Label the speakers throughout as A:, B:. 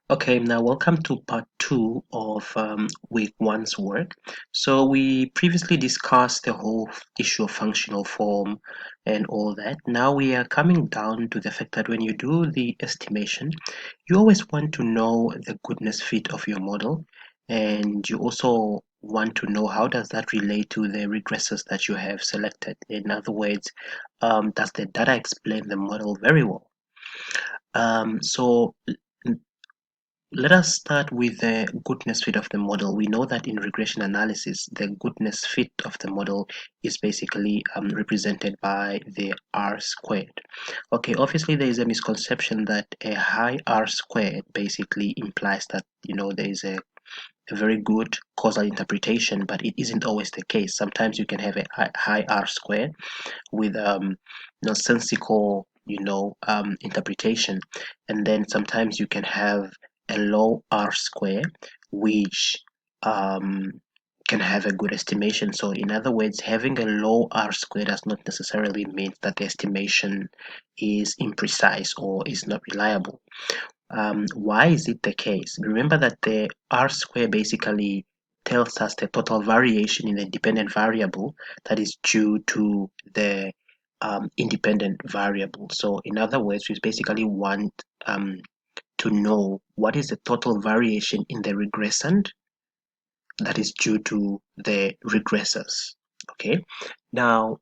A: Okay, now welcome to part two of week one's work. So we previously discussed the whole issue of functional form and all that. Now we are coming down to the fact that when you do the estimation, you always want to know the goodness fit of your model, and you also want to know how does that relate to the regressors that you have selected. In other words, does the data explain the model very well? So let us start with the goodness fit of the model. We know that in regression analysis, the goodness fit of the model is basically represented by the R squared. Okay, obviously there is a misconception that a high R squared basically implies that there is a very good causal interpretation, but it isn't always the case. Sometimes you can have a high R squared with nonsensical interpretation, and then sometimes you can have a low R square which um, can have a good estimation. So in other words, having a low R square does not necessarily mean that the estimation is imprecise or is not reliable. Why is it the case? Remember that the R square basically tells us the total variation in the dependent variable that is due to the independent variable. So in other words, we basically want to know what is the total variation in the regressant that is due to the regressors. Okay, now,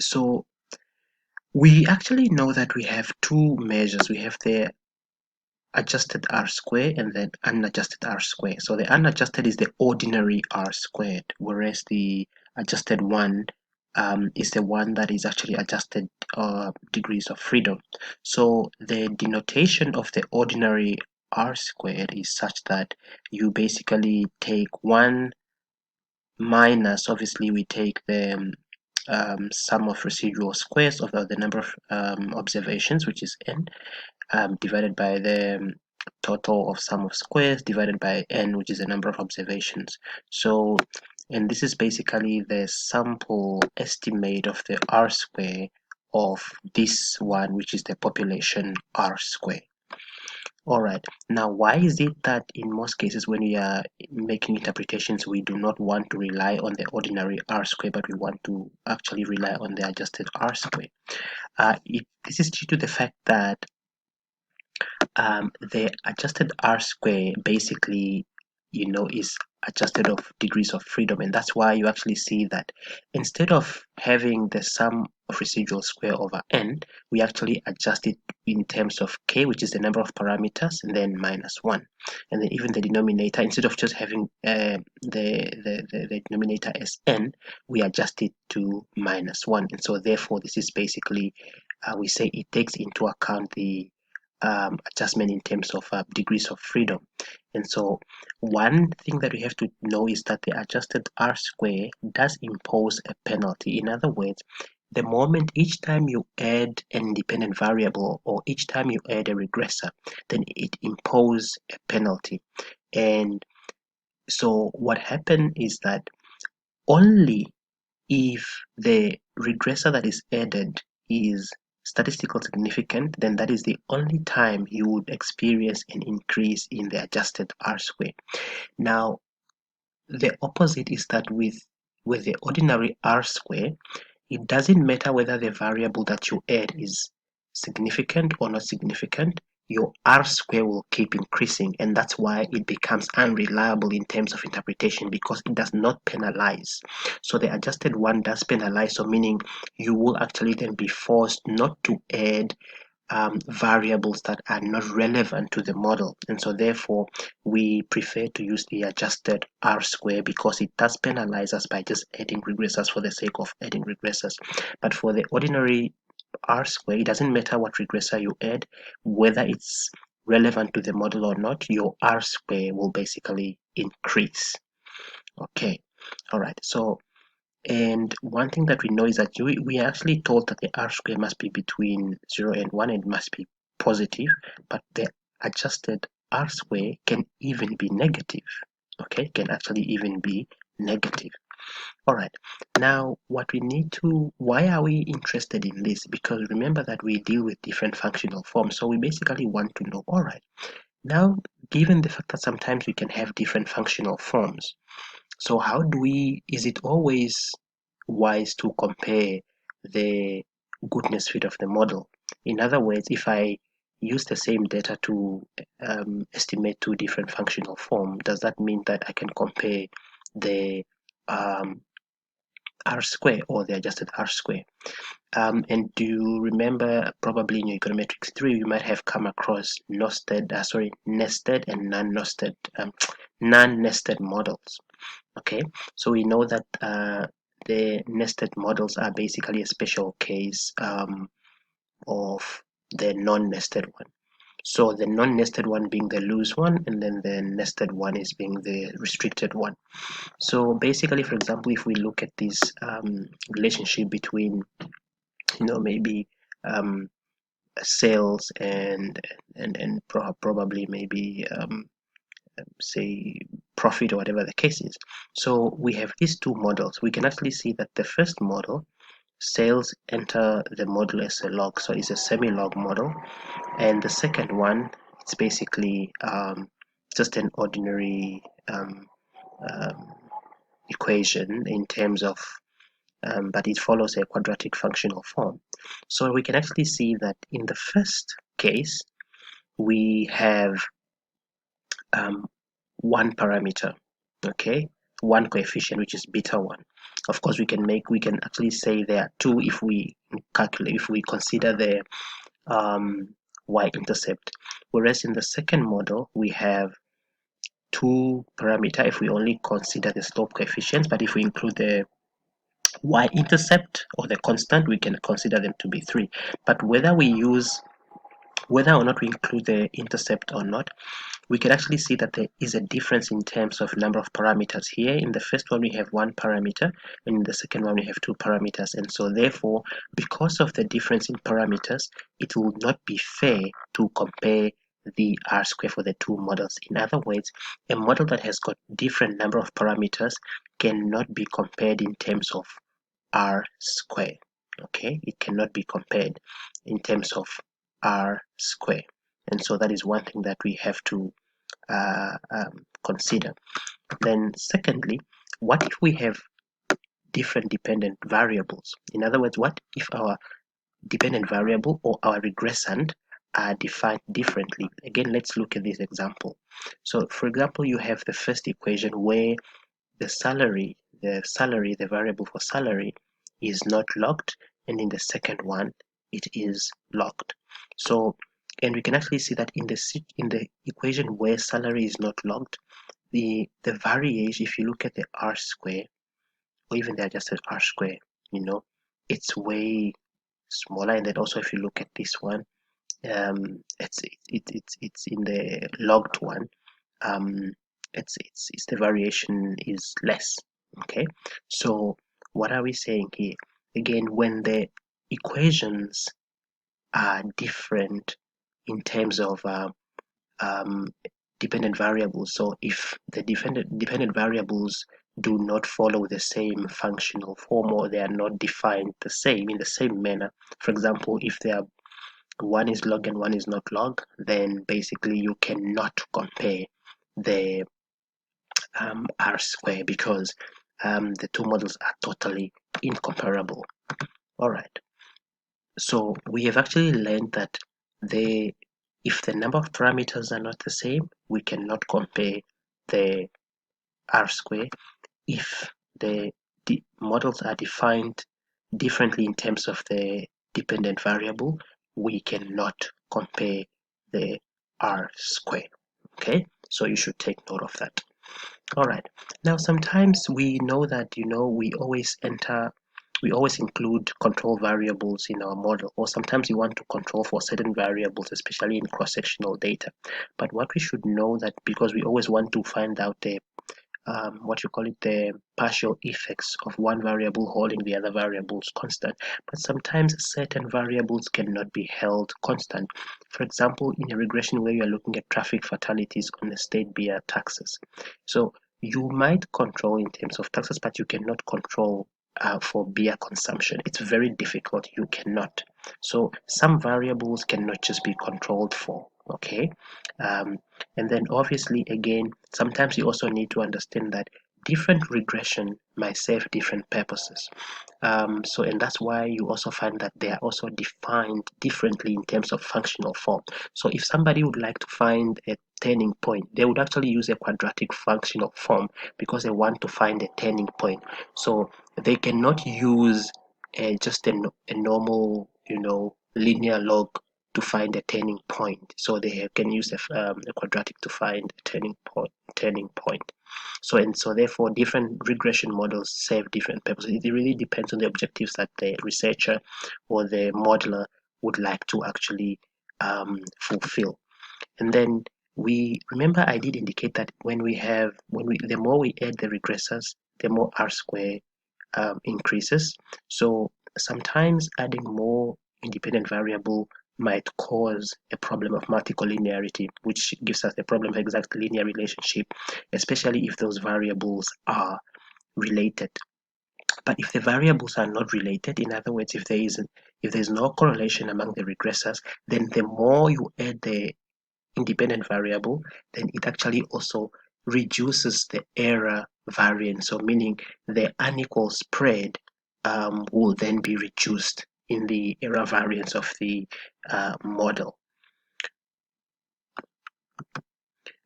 A: so we actually know that we have two measures. We have the adjusted R square and then unadjusted R square. So the unadjusted is the ordinary R squared, whereas the adjusted one is the one that is actually adjusted degrees of freedom. So the denotation of the ordinary R squared is such that you basically take one minus, obviously we take the sum of residual squares of the number of observations, which is n, divided by the total of sum of squares divided by n, which is the number of observations. So, and this is basically the sample estimate of the R square of this one, which is the population R square. All right. Now, why is it that in most cases when we are making interpretations, we do not want to rely on the ordinary R square, but we want to actually rely on the adjusted R square? This is due to the fact that the adjusted R square basically, is adjusted of degrees of freedom, and that's why you actually see that instead of having the sum of residual square over n, we actually adjust it in terms of k, which is the number of parameters, and then minus 1. And then even the denominator, instead of just having the denominator as n, we adjust it to minus 1. And so therefore this is basically, we say it takes into account the adjustment in terms of degrees of freedom. And so one thing that we have to know is that the adjusted R square does impose a penalty. In other words, the moment each time you add an independent variable or each time you add a regressor, then it imposes a penalty. And so what happened is that only if the regressor that is added is statistical significant, then that is the only time you would experience an increase in the adjusted R square. Now, the opposite is that with the ordinary R square, it doesn't matter whether the variable that you add is significant or not significant, your R square will keep increasing, and that's why it becomes unreliable in terms of interpretation because it does not penalize. So the adjusted one does penalize, so meaning you will actually then be forced not to add variables that are not relevant to the model, and so therefore we prefer to use the adjusted R square because it does penalize us by just adding regressors for the sake of adding regressors. But for the ordinary R square, it doesn't matter what regressor you add, whether it's relevant to the model or not, your R square will basically increase. Okay, all right. So, and one thing that we know is that we are actually told that the R square must be between 0 and 1 and must be positive, but the adjusted R square can even be negative. Okay, can actually even be negative. All right. Now, why are we interested in this? Because remember that we deal with different functional forms. So we basically want to know, all right, Now, given the fact that sometimes we can have different functional forms, so is it always wise to compare the goodness fit of the model? In other words, if I use the same data to estimate two different functional forms, does that mean that I can compare the um, R square or the adjusted R square? And do you remember probably in your econometrics 3 you might have come across nested and non-nested models. Okay, so we know that the nested models are basically a special case of the non-nested one. So the non-nested one being the loose one, and then the nested one is being the restricted one. So basically, for example, if we look at this relationship between, maybe um, sales and probably maybe say profit or whatever the case is. So we have these two models. We can actually see that the first model, sales enter the model as a log, so it's a semi-log model, and the second one, it's basically just an ordinary um, equation in terms of but it follows a quadratic functional form. So we can actually see that in the first case, we have um, one parameter, okay, one coefficient, which is beta 1. Of course, we can actually say there are two if we consider the y-intercept. Whereas in the second model, we have two parameter if we only consider the slope coefficients, but if we include the y-intercept or the constant, we can consider them to be 3. But whether or not we include the intercept or not, we can actually see that there is a difference in terms of number of parameters. Here in the first one we have one parameter, and in the second one we have two parameters, and so therefore, because of the difference in parameters, it will not be fair to compare the R square for the two models. In other words, a model that has got different number of parameters cannot be compared in terms of R square. Okay, it cannot be compared in terms of R square, and so that is one thing that we have to consider. Then secondly, what if we have different dependent variables? In other words, what if our dependent variable or our regressant are defined differently? Again, let's look at this example. So for example, you have the first equation where the variable for salary is not locked, and in the second one it is locked. So, and we can actually see that in the equation where salary is not locked, the variation, if you look at the R square or even the adjusted R square, you know, it's way smaller. And then also if you look at this one, it's in the logged one, um, it's the variation is less. Okay, so what are we saying here? Again, when the equations are different in terms of um, dependent variables, so if the dependent variables do not follow the same functional form or they are not defined the same in the same manner, for example, if they are one is log and one is not log, then basically you cannot compare the R square because the two models are totally incomparable. All right. So we have actually learned that if the number of parameters are not the same, we cannot compare the R square. If the models are defined differently in terms of the dependent variable, we cannot compare the R square. Okay, so you should take note of that. All right. Now, sometimes we know that, we always include control variables in our model, or sometimes we want to control for certain variables, especially in cross-sectional data. But what we should know that because we always want to find out the the partial effects of one variable holding the other variables constant, but sometimes certain variables cannot be held constant. For example, in a regression where you're looking at traffic fatalities on the state via taxes, so you might control in terms of taxes, but you cannot control for beer consumption. It's very difficult. You cannot. So some variables cannot just be controlled for. Okay, um, and then obviously again, sometimes you also need to understand that different regression might serve different purposes. So, and that's why you also find that they are also defined differently in terms of functional form. So if somebody would like to find a turning point, they would actually use a quadratic functional form because they want to find a turning point. So they cannot use just a normal, linear log to find a turning point. So they can use a quadratic to find a turning point. So therefore different regression models serve different purposes. It really depends on the objectives that the researcher or the modeler would like to actually fulfill. And then we remember I did indicate that the more we add the regressors, the more R square increases. So sometimes adding more independent variable might cause a problem of multicollinearity, which gives us the problem of exact linear relationship, especially if those variables are related. But if the variables are not related, in other words, if there's no correlation among the regressors, then the more you add the independent variable, then it actually also reduces the error variance. So meaning the unequal spread will then be reduced in the error variance of the model.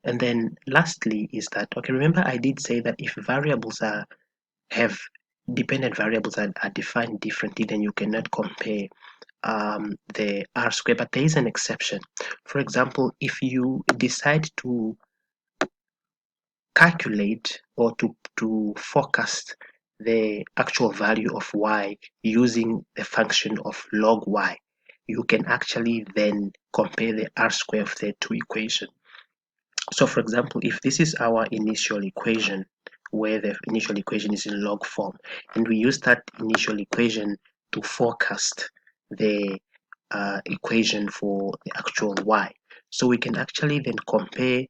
A: And then lastly is that, okay, remember I did say that if variables have dependent variables are defined differently, then you cannot compare the R square, but there is an exception. For example, if you decide to calculate or to forecast the actual value of y using the function of log y, you can actually then compare the R square of the two equations. So for example, if this is our initial equation, where the initial equation is in log form, and we use that initial equation to forecast the equation for the actual y. So we can actually then compare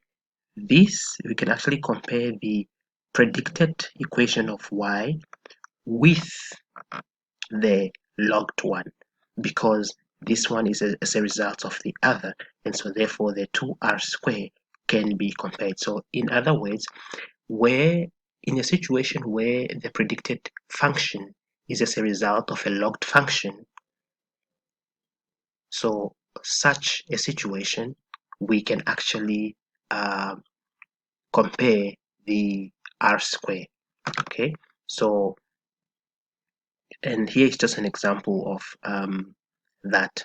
A: we can actually compare the predicted equation of y with the logged one, because this one is as a result of the other, and so therefore the two R square can be compared. So in other words, where in a situation where the predicted function is as a result of a logged function, so such a situation we can actually compare the R square. Okay, so and here is just an example of that.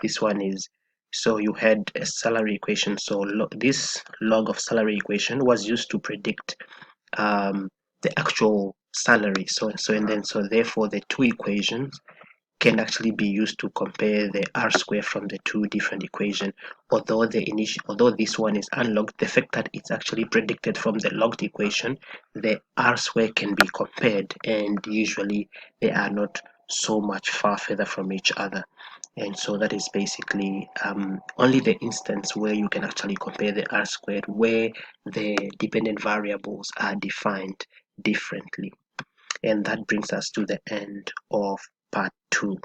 A: This one is, so you had a salary equation. So this log of salary equation was used to predict the actual salary. So therefore the two equations can actually be used to compare the R square from the two different equations. Although this one is unlogged, the fact that it's actually predicted from the logged equation, the R square can be compared, and usually they are not so much far further from each other. And so that is basically only the instance where you can actually compare the R squared, where the dependent variables are defined differently. And that brings us to the end of part 2.